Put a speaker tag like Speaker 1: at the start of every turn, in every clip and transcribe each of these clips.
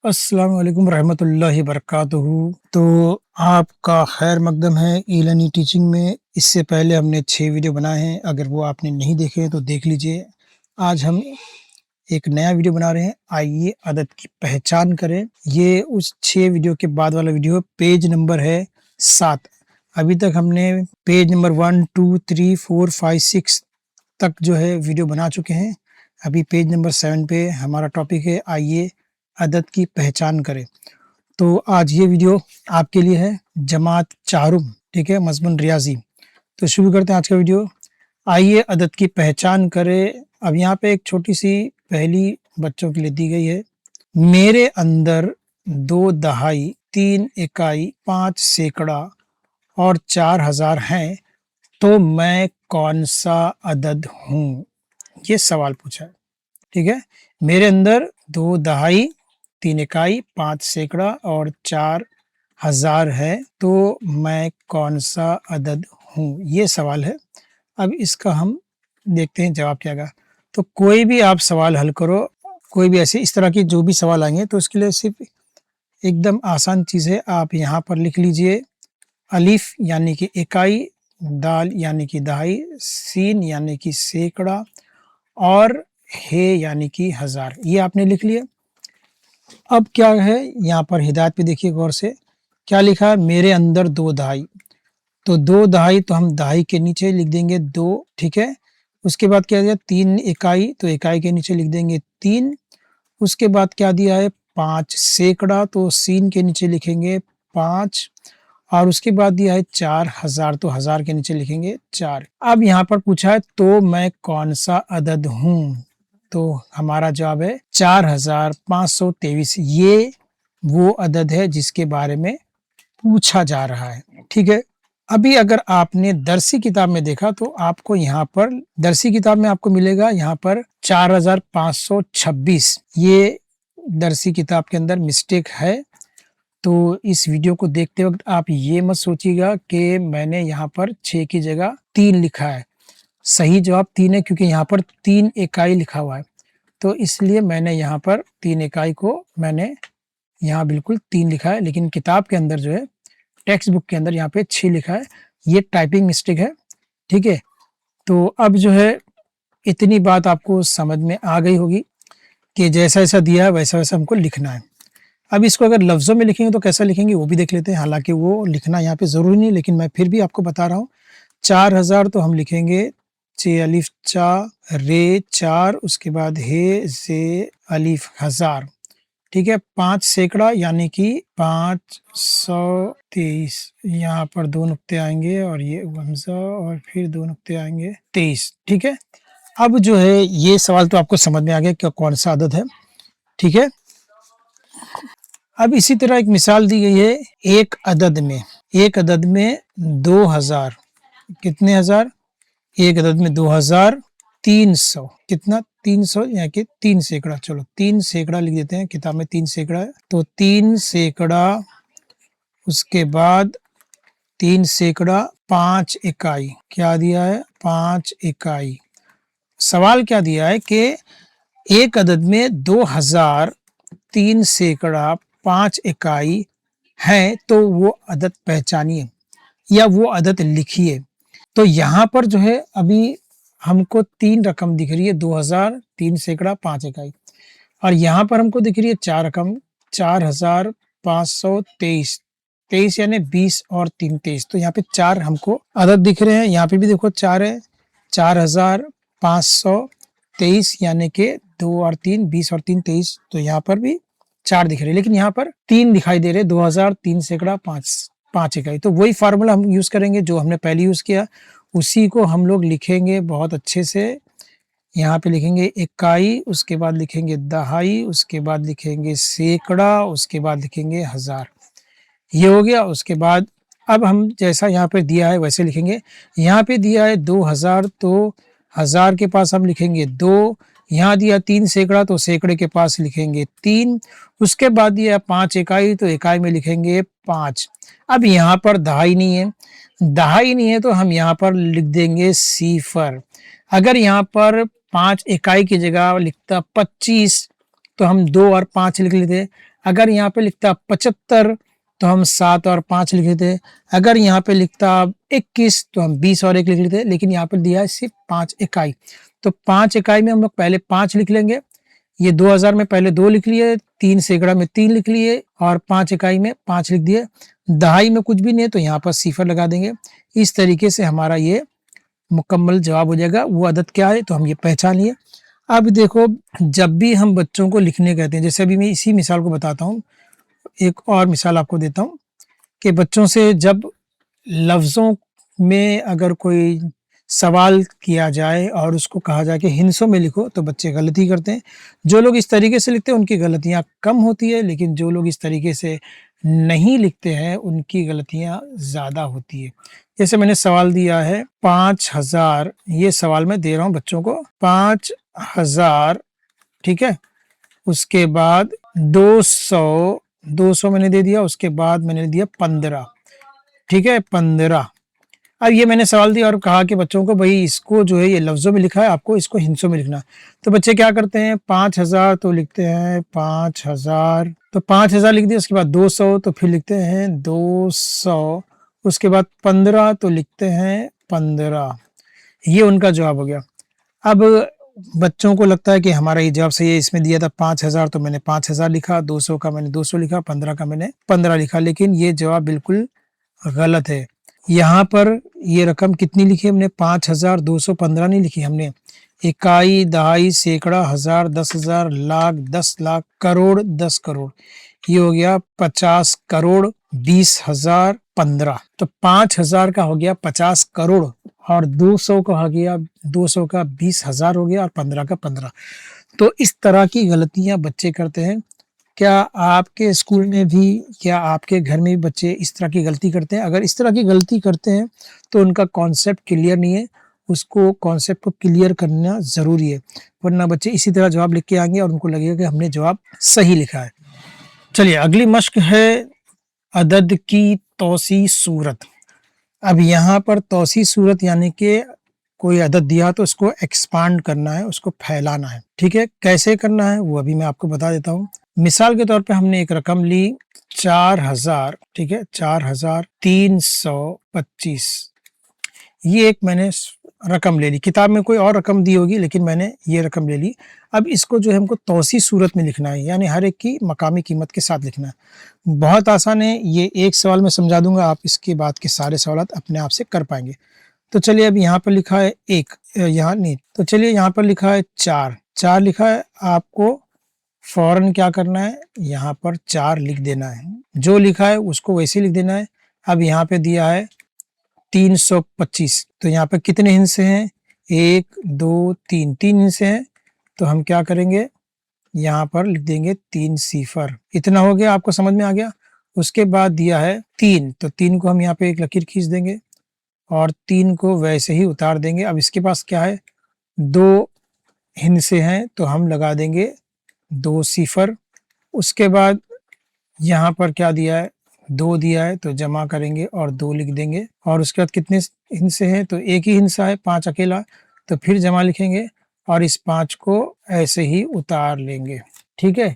Speaker 1: अस्सलाम वालेकुम रहमतुल्लाहि बरकातुहू। तो आपका खैर मकदम है ई-लर्निंग टीचिंग में। इससे पहले हमने 6 वीडियो बनाए हैं, अगर वो आपने नहीं देखे तो देख लीजिए। आज हम एक नया वीडियो बना रहे हैं, आइए अदद की पहचान करें। ये उस 6 वीडियो के बाद वाला वीडियो है, पेज नंबर है 7। अभी तक हमने पेज नंबर 1, 2, 3, 4, 5, 6 तक जो है वीडियो बना चुके हैं। अभी पेज नंबर 7 पे हमारा टॉपिक है, आइए अदद की पहचान करें। तो आज ये वीडियो आपके लिए है, जमात चारुम, ठीक है, मज़मून रियाज़ी। तो शुरू करते हैं आज का वीडियो। आइए अदद की पहचान करें। अब यहाँ पे एक छोटी-सी पहेली बच्चों के लिए दी गई है। मेरे अंदर 2 दहाई, 3 इकाई, 5 सैकड़ा और 4000 हैं, तो मैं कौन-सा अदद हूँ? ये सवाल पूछा है, ठीक है। मेरे अंदर 2 दहाई, 3 इकाई, 5 सैकड़ा और 4000 है, तो मैं कौन-सा अदद हूँ? ये सवाल है। अब इसका हम देखते हैं जवाब क्या आएगा। तो कोई भी आप सवाल हल करो, कोई भी ऐसे इस तरह के जो भी सवाल आएँगे तो उसके लिए सिर्फ़ एकदम आसान चीज़ है, आप यहाँ पर लिख लीजिए अलिफ यानी कि इकाई, दाल यानी कि दहाई, सीन यानी कि सैकड़ा और हे यानी कि हज़ार। ये आपने लिख लिया। अब क्या है यहाँ पर हिदायत पे देखिए गौर से, क्या लिखा है? मेरे अंदर 2 दहाई। तो 2 दहाई तो हम दहाई के नीचे लिख देंगे 2, ठीक है? उसके बाद क्या दिया? 3 इकाई, तो इकाई के नीचे लिख देंगे 3। उसके बाद क्या दिया है? 5 सैकड़ा, तो सीन के नीचे लिखेंगे 5 और उसके बाद दिया है 4000, तो हज़ार के नीचे लिखेंगे 4। अब यहाँ पर पूछा है तो मैं कौन-सा अदद हूँ? तो हमारा जवाब है 4523। ये वो अदद है जिसके बारे में पूछा जा रहा है, ठीक है? अभी अगर आपने दरसी किताब में देखा तो आपको यहाँ पर दरसी किताब में आपको मिलेगा यहाँ पर 4526। ये दरसी किताब के अंदर मिस्टेक है। तो इस वीडियो को देखते वक़्त आप ये मत सोचिएगा कि मैंने यहाँ पर 6 की जगह 3 लिखा है। सही जवाब 3 है क्योंकि यहाँ पर 3 इकाई लिखा हुआ है। तो इसलिए मैंने यहाँ पर 3 इकाई को मैंने यहाँ बिल्कुल 3 लिखा है, लेकिन किताब के अंदर जो है टेक्स्ट बुक के अंदर यहाँ पे 6 लिखा है। ये टाइपिंग मिस्टेक है, ठीक है? तो अब जो है इतनी बात आपको समझ में आ गई होगी कि जैसा-जैसा दिया है वैसा-वैसा हमको लिखना है। अब इसको अगर लफ्ज़ों में लिखेंगे तो कैसा लिखेंगे वो भी देख लेते हैं। हालाँकि वो लिखना यहाँ पे ज़रूरी नहीं, लेकिन मैं फिर भी आपको बता रहा हूँ। 4000 तो हम लिखेंगे चे अलिफ चा, रे 4, उसके बाद हे ज़े अलिफ हज़ार, ठीक है? 5 सैकड़ा यानी कि 523, यहाँ पर 2 नुक्ते आएँगे और ये हमज़ा और फिर 2 नुक्ते आएँगे 23, ठीक है? अब जो है ये सवाल तो आपको समझ में आ गया कि कौन-सा अदद है, ठीक है? अब इसी तरह एक मिसाल दी गई है एक अदद में 2000, कितने हज़ार? एक अदद में 2000, 300, कितना? 300 यानी कि 3 सैकड़ा। चलो 3 सैकड़ा लिख देते हैं, किताब में 3 सैकड़ा है, तो 3 सैकड़ा, उसके बाद 3 सैकड़ा 5 इकाई, क्या दिया है? 5 इकाई। सवाल क्या दिया है कि एक अदद में 2000, 3 सैकड़ा 5 इकाई है, तो वो अदद पहचानिए या वो अदद लिखिए। तो यहाँ पर जो है अभी हमको 3 रकम दिख रही है, 2000, 3 सैकड़ा 5 इकाई, और यहाँ पर हमको दिख रही है 4 रकम, 4523, 23 यानी 20 और 3 23, तो यहाँ पे 4 हमको अदद दिख रहे हैं। यहाँ पे भी देखो 4 है, 4523 यानी कि 2 और 3 20 और 3 23, तो यहाँ पर भी 4 दिख रहे हैं, लेकिन यहाँ पर 3 दिखाई दे रहे हैं, 2000, 3 सैकड़ा 5 इकाई। तो वही फ़ॉर्मूला हम यूज़ करेंगे जो हमने पहले यूज़ किया, उसी को हम लोग लिखेंगे बहुत अच्छे से। यहाँ पे लिखेंगे इकाई, उसके बाद लिखेंगे दहाई, उसके बाद लिखेंगे सैकड़ा, उसके बाद लिखेंगे हज़ार। ये हो गया। उसके बाद अब हम जैसा यहाँ पे दिया है वैसे लिखेंगे। यहाँ पे दिया है 2000, तो हज़ार के पास हम लिखेंगे 2, यहाँ दिया 3 सैकड़ा, तो सैकड़े के पास लिखेंगे 3, उसके बाद दिया 5 इकाई, तो इकाई में लिखेंगे 5। अब यहाँ पर दहाई नहीं है तो हम यहाँ पर लिख देंगे सिफ़र। अगर यहाँ पर 5 इकाई की जगह लिखता 25, तो हम 2 और 5 लिख लेते। अगर यहाँ पे लिखता 75 तो हम 7 और 5 लिख लेते। अगर यहाँ पे लिखता 21 तो हम 20 और 1 लिख लेते, लेकिन यहाँ पे दिया है सिर्फ 5 इकाई। तो 5 इकाई में हम लोग पहले 5 लिख लेंगे। ये 2000 में पहले 2 लिख लिए, 3 सैकड़ा में 3 लिख लिए और 5 इकाई में 5 लिख दिए। दहाई में कुछ भी नहीं है तो यहाँ पर सिफर लगा देंगे। इस तरीके से हमारा ये मुकम्मल जवाब हो जाएगा। वो अदद क्या है तो हम ये पहचान लिए। अब देखो, जब भी हम बच्चों को लिखने कहते हैं, जैसे अभी मैं इसी मिसाल को बताता हूँ, एक और मिसाल आपको देता हूँ कि बच्चों से जब लफ्ज़ों में अगर कोई सवाल किया जाए और उसको कहा जाए कि हिंसों में लिखो, तो बच्चे गलती करते हैं। जो लोग इस तरीके से लिखते हैं उनकी गलतियाँ कम होती है, लेकिन जो लोग इस तरीके से नहीं लिखते हैं उनकी गलतियाँ ज़्यादा होती है। जैसे मैंने सवाल दिया है 5000, ये सवाल मैं दे रहा हूँ बच्चों को, 5000, ठीक है। उसके बाद 200, 200 मैंने दे दिया, उसके बाद मैंने दिया 15, ठीक है, 15। अब ये मैंने सवाल दिया और कहा कि बच्चों को भाई इसको जो है ये लफ्ज़ों में लिखा है, आपको इसको हिंसों में लिखना है। तो बच्चे क्या करते हैं, 5000 तो लिखते हैं 5000, तो 5000 लिख दिया, उसके बाद 200 तो फिर लिखते हैं 200, उसके बाद 15 तो लिखते हैं 15। ये उनका जवाब हो गया। अब बच्चों को लगता है कि हमारा ये जवाब सही है, इसमें दिया था 5000 तो मैंने 5000 लिखा, 200 का मैंने 200 लिखा, 15 का मैंने 15 लिखा, लेकिन ये जवाब बिल्कुल गलत है। यहाँ पर ये रकम कितनी लिखी हमने, 5215 नहीं लिखी हमने। इकाई, दहाई, सैकड़ा, हजार, 10,000, लाख, 10 लाख, करोड़, 10 करोड़, ये हो गया 50 करोड़ 20,000 15। तो 5000 का हो गया 50 करोड़ और 200 का हो गया, 200 का 20,000 हो गया और 15 का 15। तो इस तरह की गलतियां बच्चे करते हैं। क्या आपके स्कूल में भी, क्या आपके घर में भी बच्चे इस तरह की गलती करते हैं? अगर इस तरह की गलती करते हैं तो उनका कॉन्सेप्ट क्लियर नहीं है, उसको कॉन्सेप्ट को क्लियर करना ज़रूरी है, वरना बच्चे इसी तरह जवाब लिख के आएँगे और उनको लगेगा कि हमने जवाब सही लिखा है। चलिए अगली मश्क है अदद की तौसी सूरत। अब यहाँ पर तौसी सूरत यानी कि कोई अदद दिया तो उसको एक्सपांड करना है, उसको फैलाना है, ठीक है। कैसे करना है वो अभी मैं आपको बता देता हूँ। मिसाल के तौर पे हमने एक रकम ली 4000, ठीक है, 4325, ये एक मैंने रकम ले ली। किताब में कोई और रकम दी होगी लेकिन मैंने ये रकम ले ली। अब इसको जो है हमको तौसी सूरत में लिखना है, यानी हर एक की मकामी कीमत के साथ लिखना है। बहुत आसान है, ये एक सवाल में समझा दूंगा, आप इसके बाद के सारे सवालात अपने आप से कर पाएंगे। तो चलिए अब यहाँ पर लिखा है एक, यहाँ नहीं, तो चलिए यहाँ पर लिखा है 4, 4 लिखा है, आपको फौरन क्या करना है, यहाँ पर 4 लिख देना है, जो लिखा है उसको वैसे लिख देना है। अब यहाँ पे दिया है 325, तो यहाँ पे कितने हिस्से हैं, 1 2 3, 3 हिस्से हैं, तो हम क्या करेंगे, यहाँ पर लिख देंगे 3 सिफर। इतना हो गया, आपको समझ में आ गया। उसके बाद दिया है 3, तो 3 को हम यहाँ पे एक लकीर खींच देंगे और 3 को वैसे ही उतार देंगे। अब इसके पास क्या है, 2 हिस्से हैं, तो हम लगा देंगे 2 सिफर। उसके बाद यहाँ पर क्या दिया है, 2 दिया है, तो जमा करेंगे और 2 लिख देंगे। और उसके बाद कितने हिस्से हैं, तो एक ही हिस्सा है 5 अकेला, तो फिर जमा लिखेंगे और इस 5 को ऐसे ही उतार लेंगे, ठीक है।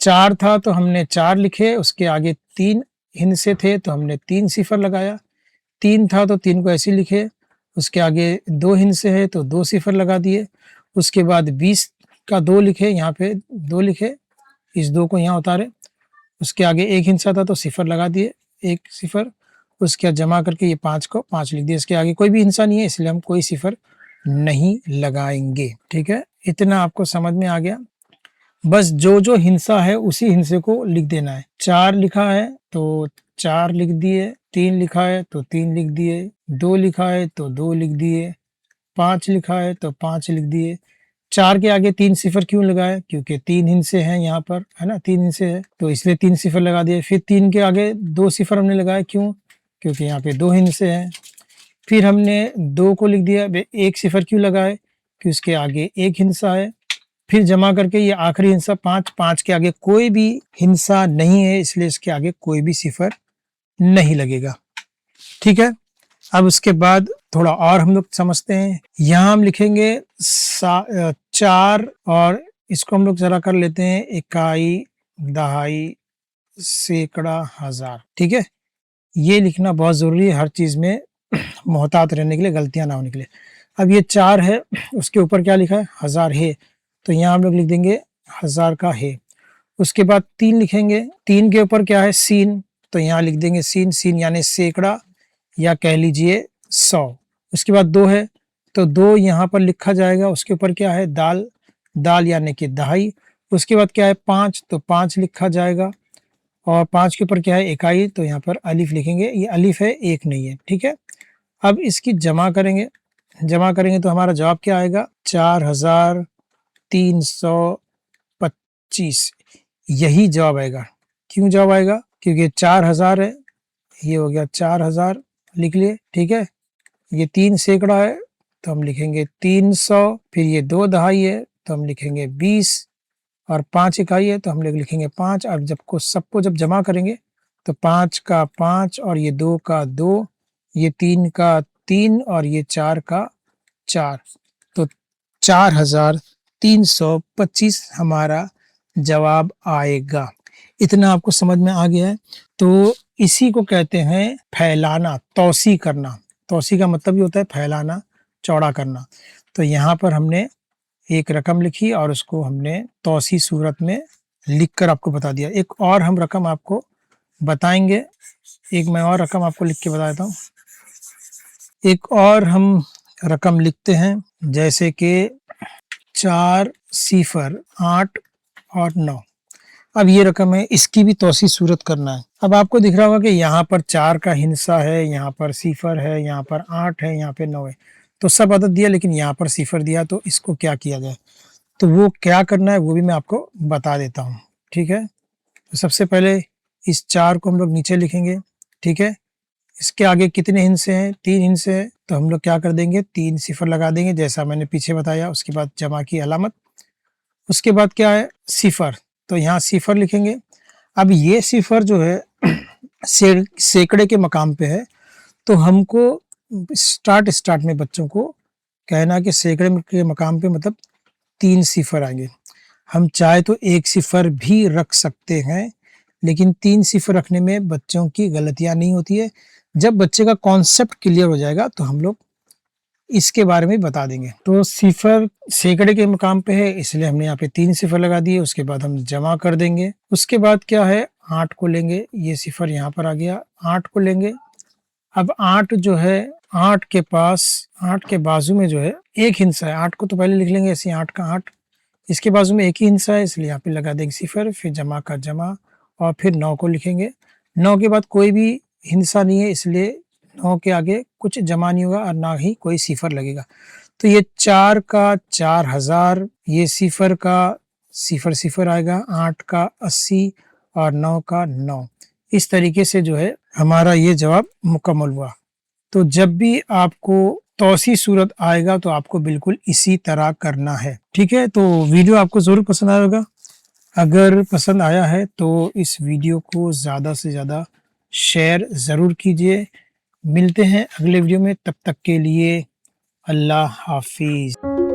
Speaker 1: 4 था तो हमने 4 लिखे, उसके आगे 3 हिस्से थे तो हमने 3 सिफर लगाया। 3 था तो 3 को ऐसे लिखे, उसके आगे 2 हिस्से हैं तो 2 सिफर लगा दिए। उसके बाद 20 का 2 लिखे, यहाँ पे 2 लिखे, इस 2 को यहाँ उतारे। उसके आगे एक हिस्सा था तो सिफर लगा दिए, 1 सिफर। उसके बाद जमा करके ये 5 को 5 लिख दिए। इसके आगे कोई भी हिस्सा नहीं है इसलिए हम कोई सिफर नहीं लगाएंगे, ठीक है। इतना आपको समझ में आ गया। बस जो हिस्सा है उसी हिस्से को लिख देना है। 4 लिखा है तो 4 लिख दिए, 3 लिखा है तो 3 लिख दिए, 2 लिखा है तो 2 लिख दिए, 5 लिखा है तो 5 लिख दिए। 4 के आगे 3 सिफर क्यों लगाए, क्योंकि 3 हिस्से हैं यहाँ पर, है ना, 3 हिस्से हैं तो इसलिए 3 सिफर लगा दिए। फिर 3 के आगे 2 सिफर हमने लगाए, क्यों, क्योंकि यहाँ पे 2 हिस्से हैं। फिर हमने 2 को लिख दिया, 1 सिफर क्यों लगाए, कि उसके आगे 1 हिस्सा है। फिर जमा करके ये आखिरी हिस्सा 5, 5 के आगे कोई भी हिस्सा नहीं है इसलिए इसके आगे कोई भी सिफर नहीं लगेगा, ठीक है। अब उसके बाद थोड़ा और हम लोग समझते हैं। यहाँ हम लिखेंगे 4 और इसको हम लोग जरा कर लेते हैं इकाई, दहाई, सैकड़ा, हज़ार। ठीक है? ये लिखना बहुत ज़रूरी है हर चीज़ में मोहतात रहने के लिए, गलतियाँ ना होने के लिए। अब ये 4 है, उसके ऊपर क्या लिखा है? हज़ार है, तो यहाँ हम लोग लिख देंगे हज़ार का है। उसके बाद 3 लिखेंगे, 3 के ऊपर क्या है? सीन, तो यहाँ लिख देंगे सीन, सीन यानी सैकड़ा या कह लीजिए 100। उसके बाद 2 है, तो 2 यहाँ पर लिखा जाएगा, उसके ऊपर क्या है? दाल, दाल यानी कि दहाई। उसके बाद क्या है? 5, तो 5 लिखा जाएगा और 5 के ऊपर क्या है? इकाई, तो यहाँ पर अलिफ लिखेंगे, ये अलिफ है, 1 नहीं है। ठीक है? अब इसकी जमा करेंगे, जमा करेंगे तो हमारा जवाब क्या आएगा? 4325, यही जवाब आएगा। क्यों जवाब आएगा? क्योंकि 4000 है, ये हो गया 4000 लिख लिए। ठीक है? ये 3 सैकड़ा है, तो हम लिखेंगे 300, फिर ये 2 दहाई है, तो हम लिखेंगे 20 और 5 इकाई है, तो हम लोग लिखेंगे 5। अब सबको जब जमा करेंगे तो 5 का 5 और ये 2 का 2, ये 3 का 3 और ये 4 का 4, तो 4325 हमारा जवाब आएगा। इतना आपको समझ में आ गया है? तो इसी को कहते हैं फैलाना, तौसी करना। तौसी का मतलब ये होता है फैलाना, चौड़ा करना। तो यहाँ पर हमने एक रकम लिखी और उसको हमने तौसी सूरत में लिखकर आपको बता दिया। एक और हम रकम आपको बताएँगे, एक मैं और रकम आपको लिख के बता देता हूँ। एक और हम रकम लिखते हैं, जैसे कि 4 सिफ़र 8 और 9। अब ये रकम है, इसकी भी तौसी सूरत करना है। अब आपको दिख रहा होगा कि यहाँ पर 4 का हिंसा है, यहाँ पर सिफ़र है, यहाँ पर 8 है, यहाँ पे 9 है। तो सब अदद दिया, लेकिन यहाँ पर सिफ़र दिया, तो इसको क्या किया जाए? तो वो क्या करना है वो भी मैं आपको बता देता हूँ। ठीक है? तो सबसे पहले इस 4 को हम लोग नीचे लिखेंगे। ठीक है? इसके आगे कितने हिंसे हैं? 3 हिंसे हैं, तो हम लोग क्या कर देंगे? 3 सिफ़र लगा देंगे, जैसा मैंने पीछे बताया। उसके बाद जमा की अलामत, उसके बाद क्या है? सिफ़र, तो यहाँ सिफ़र लिखेंगे। अब ये सिफ़र जो है सैकड़े के मकाम पे है, तो हमको स्टार्ट में बच्चों को कहना कि सैकड़े के मकाम पे मतलब 3 सिफ़र आएँगे। हम चाहे तो 1 सिफ़र भी रख सकते हैं, लेकिन 3 सिफ़र रखने में बच्चों की गलतियाँ नहीं होती है। जब बच्चे का कॉन्सेप्ट क्लियर हो जाएगा, तो हम लोग इसके बारे में बता देंगे। तो सिफ़र सैकड़े के मकाम पे है, इसलिए हमने यहाँ पे 3 सिफ़र लगा दिए। उसके बाद हम जमा कर देंगे। उसके बाद क्या है? 8 को लेंगे, ये सिफ़र यहाँ पर आ गया, 8 को लेंगे। अब 8 जो है, 8 के पास, 8 के बाजू में जो है 1 हिंसा है। 8 को तो पहले लिख लेंगे ऐसे ही, 8 का 8, इसके बाजू में 1 ही हिंसा है, इसलिए यहाँ पे लगा देंगे सिफ़र, फिर जमा का जमा और फिर 9 को लिखेंगे। 9 के बाद कोई भी हिंसा नहीं है, इसलिए 9 के आगे कुछ जमा नहीं होगा और ना ही कोई सिफ़र लगेगा। तो ये 4 का 4000, ये सिफ़र का सिफ़र आएगा, 8 का 80 और 9 का 9। इस तरीके से जो है हमारा ये जवाब मुकम्मल हुआ। तो जब भी आपको तौसी सूरत आएगा, तो आपको बिल्कुल इसी तरह करना है। ठीक है? तो वीडियो आपको ज़रूर पसंद आया होगा। अगर पसंद आया है तो इस वीडियो को ज़्यादा से ज़्यादा शेयर ज़रूर कीजिए। मिलते हैं अगले वीडियो में, तब तक के लिए अल्लाह हाफ़िज़।